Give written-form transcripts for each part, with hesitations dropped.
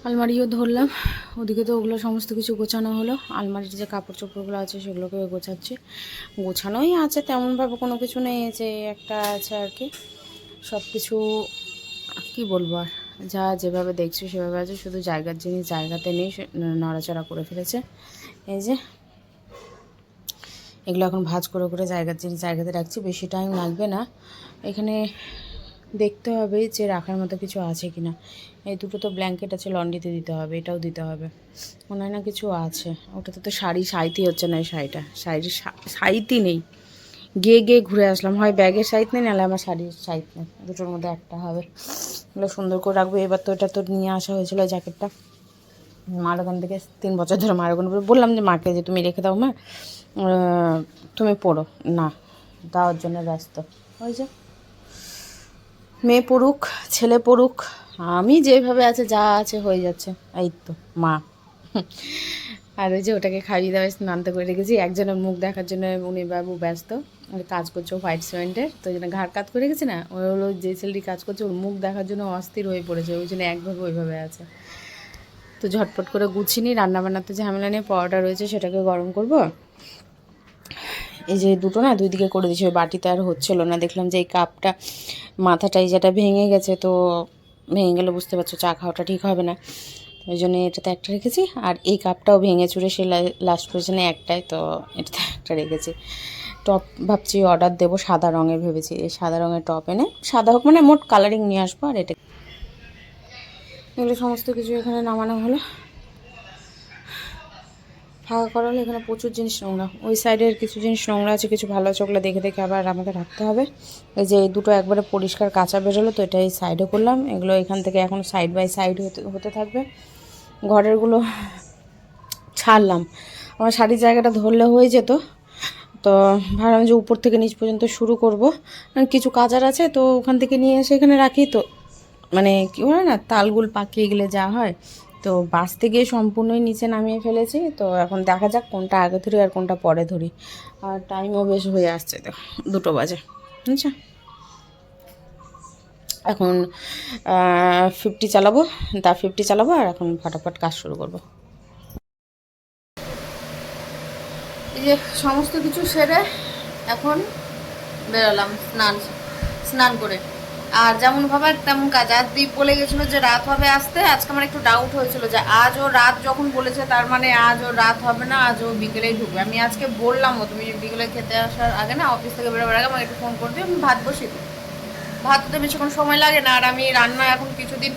আলমারিও ধরলাম, ওদিকে তো ওগুলো সমস্ত কিছু গোছানো হলো। আলমারির যে কাপড় চোপড়গুলো আছে সেগুলোকে গোছাচ্ছি। গোছানোই আছে, তেমনভাবে কোনো কিছু নেই, যে একটা আছে আর কি। সব কিছু কী বলবো আর, যা যেভাবে দেখছি সেভাবে আছে, শুধু জায়গার জিনিস জায়গাতে নেই, নড়াচড়া করে ফেলেছে। এই যে এগুলো এখন ভাঁজ করে করে জায়গার জিনিস জায়গাতে রাখছি, বেশি টাইম লাগবে না। এখানে দেখতে হবে যে রাখার মতো কিছু আছে কি না। এই দুটো তো ব্ল্যাঙ্কেট আছে, লন্ড্রিতে দিতে হবে, এটাও দিতে হবে, মনে হয় না কিছু আছে। ওটাতে তো শাড়ি সাইতই হচ্ছে না, এই শাড়ির সাইতই নেই। গিয়ে গিয়ে ঘুরে আসলাম, হয় ব্যাগের সাইজ নেই, নাহলে আমার শাড়ির সাইজ নেই, দুটোর মধ্যে একটা হবে। এগুলো সুন্দর করে রাখবো। এবার তো এটা তো নিয়ে আসা হয়েছিল জ্যাকেটটা মার ওখান থেকে, 3 বছর ধরে মার ওখানে বললাম যে মাকে যে তুমি রেখে দাও মা, তুমি পড়ো না, দেওয়ার জন্য ব্যস্ত। ওই যে মেয়ে পড়ুক ছেলে পড়ুক, আমি যেভাবে আছে যা আছে হয়ে যাচ্ছে, এই তো মা। আর ওই যে ওটাকে খাইয়ে দেওয়া স্নান্ত করে রেখেছি, একজনের মুখ দেখার জন্য উনি বাবু ব্যস্ত, কাজ করছে হোয়াইট সিমেন্টের, তো ওই জন্য ঘাড় কাজ করে গেছে না, ওই হলো যে ছেলেটি কাজ করছে ওর মুখ দেখার জন্য অস্থির হয়ে পড়েছে, ওই জন্য একভাবে ওইভাবে আছে। তো ঝটপট করে গুছিনি, রান্নাবান্নাতে ঝামেলা নিয়ে পরোটা রয়েছে সেটাকে গরম করব। এই যে দুটো না দুই দিকে করে দিয়েছি, ওই বাটিতে আর হচ্ছিলো না, দেখলাম যে এই কাপটা মাথাটাই যেটা ভেঙে গেছে, তো ভেঙে গেলে বুঝতে পারছো চা খাওয়াটা ঠিক হবে না, ওই জন্য এটাতে একটা রেখেছি। আর এই কাপটাও ভেঙে চুরে সে লাস্ট পজিশনে একটাই, তো এটাতে একটা রেখেছি। টপ ভাবছি অর্ডার দেবো সাদা রঙের, ভেবেছি এই সাদা রঙের টপ এনে, সাদা হোক মানে মোট কালারিং নিয়ে আসবো। আর এটা এগুলো সমস্ত কিছু এখানে নামানো হলো, ফাঁকা করা হলো। এখানে প্রচুর জিনিস নোংরা, ওই সাইডের কিছু জিনিস নোংরা আছে, কিছু ভালো আছে, ওগুলো দেখে দেখে আবার আমাকে রাখতে হবে। এই যে এই দুটো একবারে পরিষ্কার কাঁচা বেরোলো, তো এটা এই সাইডে করলাম, এগুলো এখান থেকে এখন সাইড বাই সাইড হতে থাকবে। ঘরেরগুলো ছাড়লাম, আমার শাড়ির জায়গাটা ধরলে হয়ে যেত, তো ভাবলাম যে উপর থেকে নিচ পর্যন্ত শুরু করব। কিছু কাজার আছে, তো ওখান থেকে নিয়ে এসে এখানে রাখি, তো মানে কী হয় না, তালগুল পাকিয়ে গেলে যা হয়, তো বাঁচতে গিয়ে সম্পূর্ণই নিচে নামিয়ে ফেলেছি। তো এখন দেখা যাক কোনটা আগে ধরি আর কোনটা পরে ধরি। আর টাইমও বেশ হয়ে আসছে, তো 2 বাজে, বুঝছো। এখন 50 চালাবো, 50 চালাবো, আর এখন ফটাফট কাজ শুরু করবো। এই যে সমস্ত কিছু সেরে এখন বেরোলাম স্নান করে। আর যেমন ভাবার তেমন কাজ। আজ দীপ বলে গেছিলো যে রাত হবে আসতে, আজকে আমার একটু ডাউট হয়েছিল যে আজও রাত যখন বলেছে তার মানে আজও রাত হবে না, আজও বিকেলেই ঢুকবে। আমি আজকে বললামও তুমি বিকেলে খেতে আসার আগে না, অফিস থেকে বেরোবার আগে আমাকে একটু ফোন করে দিও, আমি ভাত বসিয়ে দিই। ভাত তো বেশিক্ষণ সময় লাগে না, আর আমি রান্না এখন কিছুদিন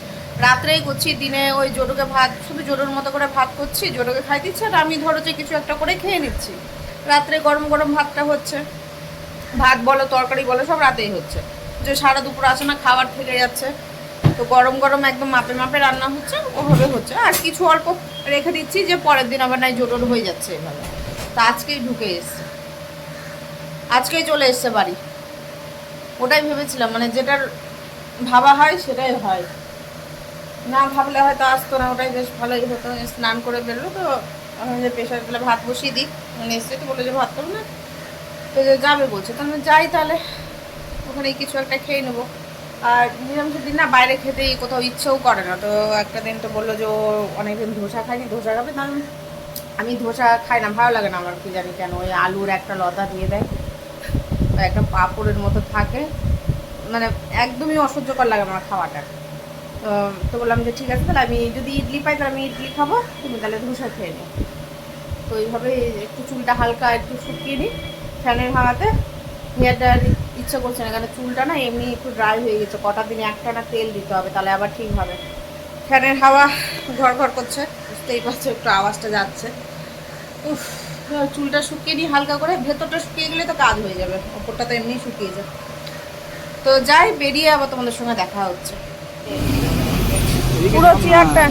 রাত্রেই করছি, দিনে ওই জোটোকে ভাত শুধু জোটোর মতো করে ভাত করছি, জোটোকে খাই দিচ্ছি, আর আমি ধরো যে কিছু একটা করে খেয়ে নিচ্ছি। রাত্রে গরম গরম ভাতটা হচ্ছে, ভাত বলো তরকারি বলো সব রাতেই হচ্ছে, যে সারা দুপুর আসে না খাবার থেকে যাচ্ছে, তো গরম গরম একদম মাপে মাপে রান্না হচ্ছে, ওভাবে হচ্ছে। আর কিছু অল্প রেখে দিচ্ছি যে পরের দিন আবার নাই জোটোর হয়ে যাচ্ছে এভাবে। তা আজকেই ঢুকে এসছে, আজকেই চলে এসছে বাড়ি। ওটাই ভেবেছিলাম, মানে যেটার ভাবা হয় সেটাই হয়, না ভাবলে হয়তো আসতো না। ওটাই বেশ ভালোই হতো। স্নান করে বেরোলো, তো আমি যে প্রেশার দিলে ভাত বসিয়ে দিই, মানে এসে তো বলে যে ভাত করবো না, তো যাবে বলছে, তো আমি যাই তাহলে, ওখানে কিছু একটা খেয়ে নেবো। আর নিরামিষের দিন না বাইরে খেতে কোথাও ইচ্ছেও করে না, তো একটা দিন তো বললো যে ও অনেকদিন ধোসা খায়নি, ধোসা খাবে, তাহলে আমি ধোসা খাই না, ভালো লাগে না আমার, কি জানি কেন, ওই আলুর একটা লতা দিয়ে দেয়, একটা পাঁপড়ের মতো থাকে, মানে একদমই অসহ্যকর লাগে আমার খাওয়াটা। তো বললাম যে ঠিক আছে, তাহলে আমি যদি ইডলি পাই তাহলে আমি ইডলি খাবো, তুমি তাহলে ধোসা খেয়ে নিও। তো এইভাবে একটু চুলটা হালকা একটু শুকিয়ে নিই ফ্যানের হাওয়াতে। হেয়ারটা ইচ্ছা করছে না, কারণ চুলটা না এমনি একটু ড্রাই হয়ে গেছে, কটা দিনে একটানা তেল দিতে হবে, তাহলে আবার ঠিক হবে। ফ্যানের হাওয়া ঘর ঘর করছে, বুঝতেই পারছো, একটু আওয়াজটা যাচ্ছে। উফ, চুলটা শুকিয়ে নিই হালকা করে, ভেতরটা শুকিয়ে গেলে তো কাজ হয়ে যাবে, ওপরটা তো এমনি শুকিয়ে যায়। তো যাই, বেরিয়ে আবার তোমাদের সঙ্গে দেখা হচ্ছে। পুরো চেয়ারটা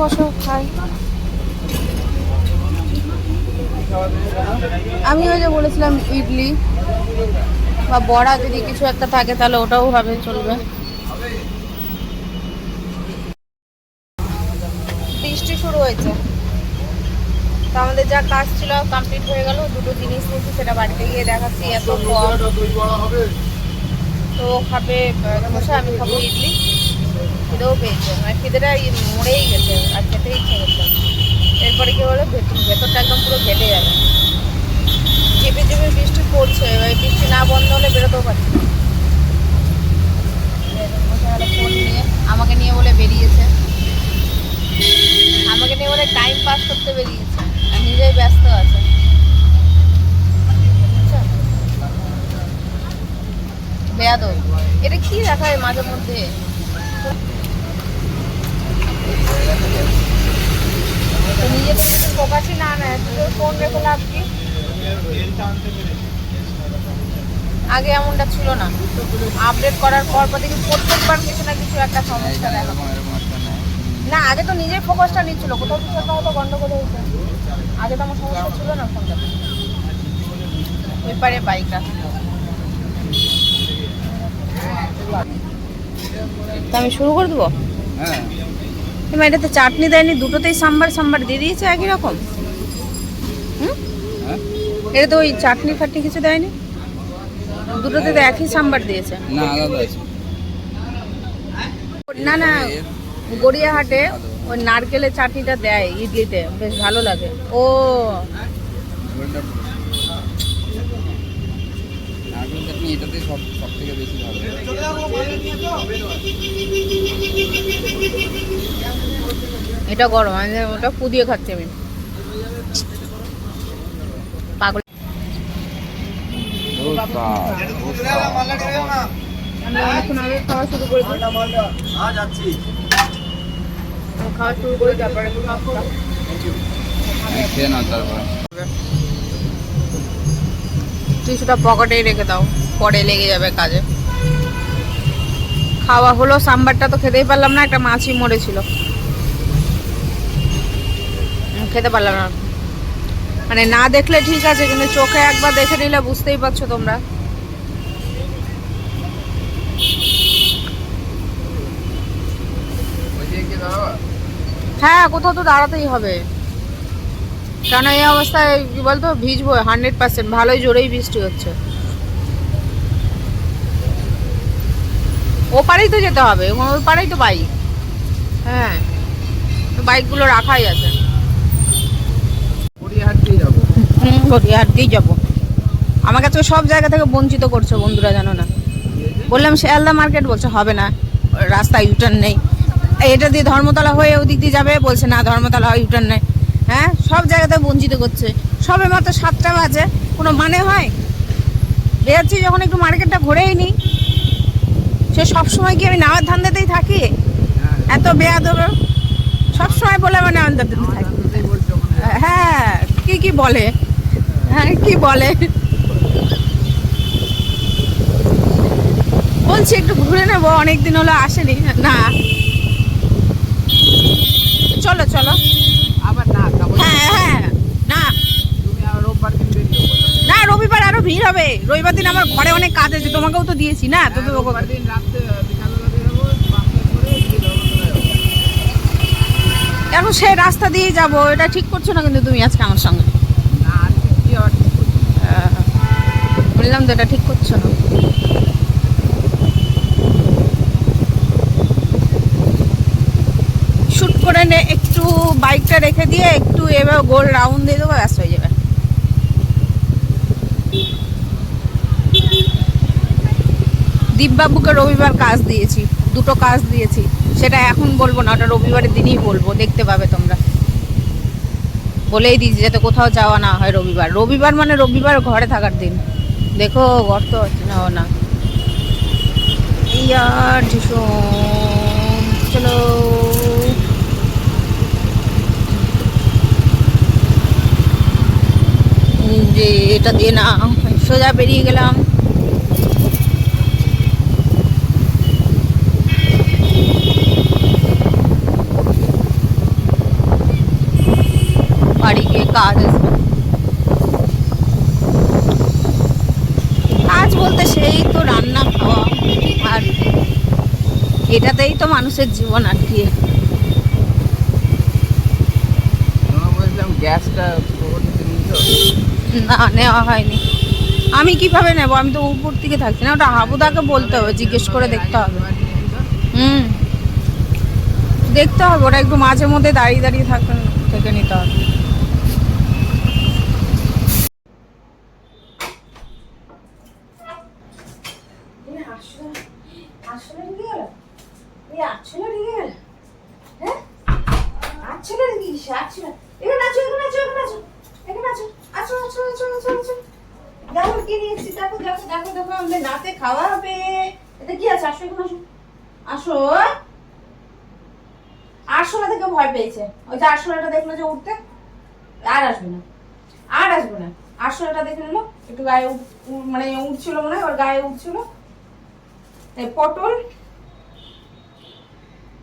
বসো খাই। আমি ওই যে বলেছিলাম ইডলি বা বড়া যদি কিছু একটা থাকে তাহলে ওটাও হবে, চলবে। বৃষ্টি শুরু হয়েছে, তো আমাদের যা কাজ ছিল কমপ্লিট হয়ে গেল। দুটো জিনিস নিয়েছি, সেটা বাড়িতে গিয়ে দেখাচ্ছি। এত কম তো ও খাবে ধোসা, আমি খাবো ইডলি। খিদেও পেয়েছে, মানে খিদেটা মরেই গেছে, আর খেতে ইচ্ছে করছে। এরপরে কি হলো, ভেতরটা একদম পুরো ঘেটে যাবে। ঝিপে ঝিপে বৃষ্টি পড়ছে, এবার বৃষ্টি না বন্ধ হলে বেরোতেও পারছি না। ফোন নিয়ে আমাকে নিয়ে বলে বেরিয়েছে, আমাকে নিয়ে বলে টাইম পাস করতে বেরিয়েছে, আর নিজেই ব্যস্ত আছে। বেয়াদব, এটা কি দেখায় মাঝে মধ্যে। নিজের কিছু ফোকাসই না নেয়, ফোন রেখে লাভ কি? আগে এমনটা ছিল না, আপডেট করার পর দেখি প্রত্যেকবার কিছু না কিছু একটা সমস্যা দেখা। না আগে তো নিজের ফোকাসটা নিচ্ছিল, কোথাও কিছু একটা হয়তো গন্ডগোল হয়েছে। আগে তো আমার সমস্যা ছিল না ফোনটা। ওই পারে বাইকটা তো আমি শুরু করে দেবো। হ্যাঁ, এটাতে চাটনি দেয়নি, দুটোতেই সাম্বার সাম্বার দিয়ে দিয়েছে একই রকম। এটা তো ওই চাটনি ফাটনি কিছু দেয়নি, দুটোতে তো একই সাম্বার দিয়েছে। না আলাদা আছে। না না, গড়িয়াহাটে ওই নারকেলের চাটনিটা দেয় ইডলিতে, বেশ ভালো লাগে। ও নারকেল চাটনি এটাতে সব থেকে বেশি ভালো। এটা গরম, ওটা পুদিয়ে খাচ্ছি আমি। পাগল। আমি অনেকক্ষণ আগে খাওয়া শুরু করেছি, খাওয়া শুরু করি তারপরে খেয়ে নাও, তারপর কিছুটা পকেটেই রেখে দাও, পরে লেগে যাবে কাজে। খাওয়া হলো, সাম্বারটা তো খেতেই পারলাম না, একটা মাছই মরেছিল, খেতে পারলাম না। মানে না দেখলে ঠিক আছে, কিন্তু চোখে একবার দেখে নিলে বুঝতেই পারছো তোমরা। হ্যাঁ, কোথাও তো দাঁড়াতেই হবে, কারণ এই অবস্থায় কি বলতো ভিজবো 100%। ভালোই জোরেই বৃষ্টি হচ্ছে, ও পারেই তো যেতে হবে, ওই পারেই তো বাইক। হ্যাঁ, বাইকগুলো রাখাই আছে। গড়িয়াহাট দিয়ে যাবো। গড়িয়াহাট দিয়ে যাবো। আমার কাছে সব জায়গা থেকে বঞ্চিত করছো বন্ধুরা, জানো না। বললাম শিয়ালদা মার্কেট, বলছে হবে না, রাস্তায় ইউটার্ন নেই। এটা দিয়ে ধর্মতলা হয়ে ওদিক দিয়ে যাবে, বলছে না ধর্মতলা ইউটার্ন নেই। হ্যাঁ, সব জায়গাতে বঞ্চিত করছে। সবে মাত্র 7টা বাজে, কোনো মানে হয়? বেরোচ্ছি যখন একটু মার্কেটটা ঘুরেই নিই। সে সবসময় কি আমি নামার ধান্দাতেই থাকি? এত বেয়াদব, সবসময় বলে মানে আমি থাকি। হ্যাঁ, কি বলে, হ্যাঁ কি বলে, বলছি একটু ঘুরে নেবো, অনেকদিন হলো আসেনি। না চলো চলো, আবার না হ্যাঁ হ্যাঁ, না তুমি আর রোববার দিন বেরিয়ে না, রবিবার আরো ভিড় হবে। রবিবার দিন আমার ঘরে অনেক কাজ আছে, তোমাকেও তো দিয়েছি না। তো রোববার দিন রাতে বিকালবেলা বেরোবো, বাসে করে ধর্মতলা যাবো। এখন সেই রাস্তা দিয়ে যাবো, এটা ঠিক করছো না কিন্তু তুমি আজকে আমার সঙ্গে। না আজকে কি আবার ঠিক করছি? বললাম তো এটা ঠিক করছো না। শুট করে নে, একটু বাইকটা রেখে দিয়ে একটু এবার গোল রাউন্ড দিয়ে দেবো, ব্যাস হয়ে যাবে। দীপবাবুকে রবিবার কাজ দিয়েছি, দুটো কাজ দিয়েছি, সেটা এখন বলবো না, ওটা রবিবারের দিনই বলবো, দেখতে পাবে তোমরা। বলেই দিয়েছি যাতে কোথাও যাওয়া না হয় রবিবার। রবিবার মানে রবিবার ঘরে থাকার দিন। দেখো গর্ত হচ্ছে না, না ইয়ার ঢিসুম, চলো যে এটা দিয়ে না, সোজা বেরিয়ে গেলাম। বাড়ি গিয়ে কাজ আছে, কাজ বলতে সেই তো রান্না খাওয়া, আর এটাতেই তো মানুষের জীবন আটকিয়ে। বলছিলাম গ্যাসটা খবর নিতে নিয়েছো? না, নেওয়া হয়নি। আমি কিভাবে নেব? আমি তো উপর থেকে থাকছি না, ওটা হাবুদাকে বলতে হবে, জিজ্ঞেস করে দেখতে হবে। হুম, দেখতে হবে, ওটা একটু মাঝে মধ্যে দাঁড়িয়ে দাঁড়িয়ে থেকে নিতে হবে। আসলে ঢুকে গেল, এই আসলে ঢুকে গেল। হ্যাঁ, আসলে ঢুকে গেছে, আসলে। এখানে আছো, এখানে আছো, এখানে আছো, এখানে আছো, আছো, আছো, আছো, আছো, আছো। দেখো কি নিয়েছি, দেখো, দেখো, দেখো, দেখো, আমাদের রাতে খাওয়া হবে। এটা কি আছে? আসো, এখানে আসো, আসো। আরশোলা থেকে ভয় পেয়েছে, ওই যে আরশোলাটা দেখলো যে উঠতে, আর আসবে না, আর আসবে না। আরশোলাটা দেখে নিল, একটু গায়ে মানে উঠছিল মনে হয়, ওর গায়ে উঠছিল। পটল,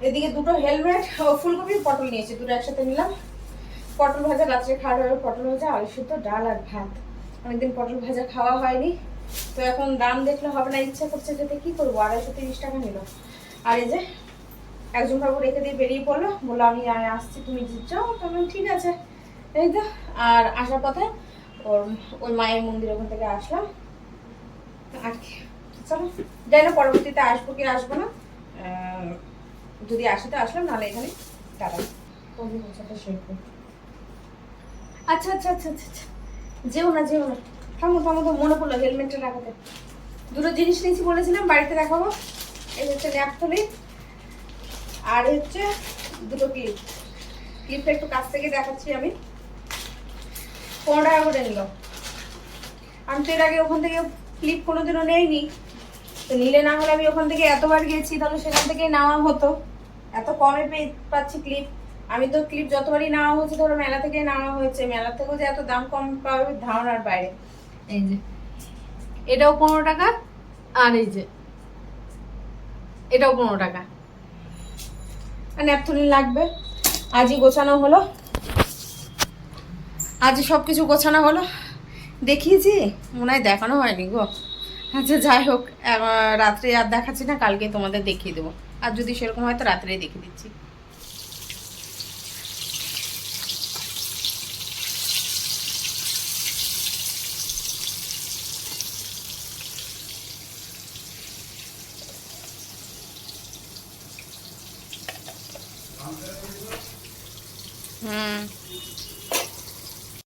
এদিকে দুটো হেলমেট, ফুলকপি পটল নিয়েছি, দুটো একসাথে নিলাম। পটল ভাজা রাত্রে খাওয়া হবে, পটল ভাজা, আলু সিদ্ধ, ডাল আর ভাত। অনেকদিন পটল ভাজা খাওয়া হয়নি, তো এখন দাম দেখলে হবে না, ইচ্ছা করছে যেতে, কি করবো। 230 টাকা নিল। আর এই যে একজন বাবু রেখে দিয়ে বেরিয়ে পড়লো, বললো আমি আসছি, তুমি যাও। তখন ঠিক আছে, এই তো। আর আসার পথে ওই মায়ের মন্দির ওখান থেকে আসলাম। আর কি, চলো, যাই না পরবর্তীতে আসবো কি আসবো না, যদি আসি তো আসলাম, নাহলে এখানে টাটা। আচ্ছা আচ্ছা আচ্ছা আচ্ছা আচ্ছা, যেও না, যেও না, থামো থামো, তো মনে পড়লো হেলমেটটা রাখাতে। দুটো জিনিস নিয়েছি, বলেছিলাম বাড়িতে দেখাবো। এই হচ্ছে ন্যাপথলি, আর হচ্ছে দুটো ক্লিপ। ক্লিপটা একটু কাছ থেকে দেখাচ্ছি আমি। 15 টাকা করে নিল। আমি তো এর আগে ওখান থেকে ক্লিপ কোনোদিনও নেইনি, তো নিলে না হলে আমি ওখান থেকে এতবার গেছি, তাহলে সেখান থেকেই নেওয়া হতো। এত কমে পাচ্ছি ক্লিপ। আমি তো ক্লিপ যতবারই নেওয়া হচ্ছে, ধরো মেলা থেকেই নেওয়া হয়েছে, মেলা থেকেও যে এত দাম কম পাবে ধারণার বাইরে। এই যে এটাও 15 টাকা, আর এই যে এটাও 15 টাকা। আর ন্যাপথলিন লাগবে। আজই গোছানো হলো, আজই সব কিছু গোছানো হলো। দেখিয়েছি মনে হয়, দেখানো হয়নি গো। আচ্ছা যাই হোক, রাত্রে আর দেখাচ্ছি না, কালকে তোমাদের দেখিয়ে দেবো। আর যদি সেরকম হয় তো রাত্রেই দেখিয়ে দিচ্ছি। হুম।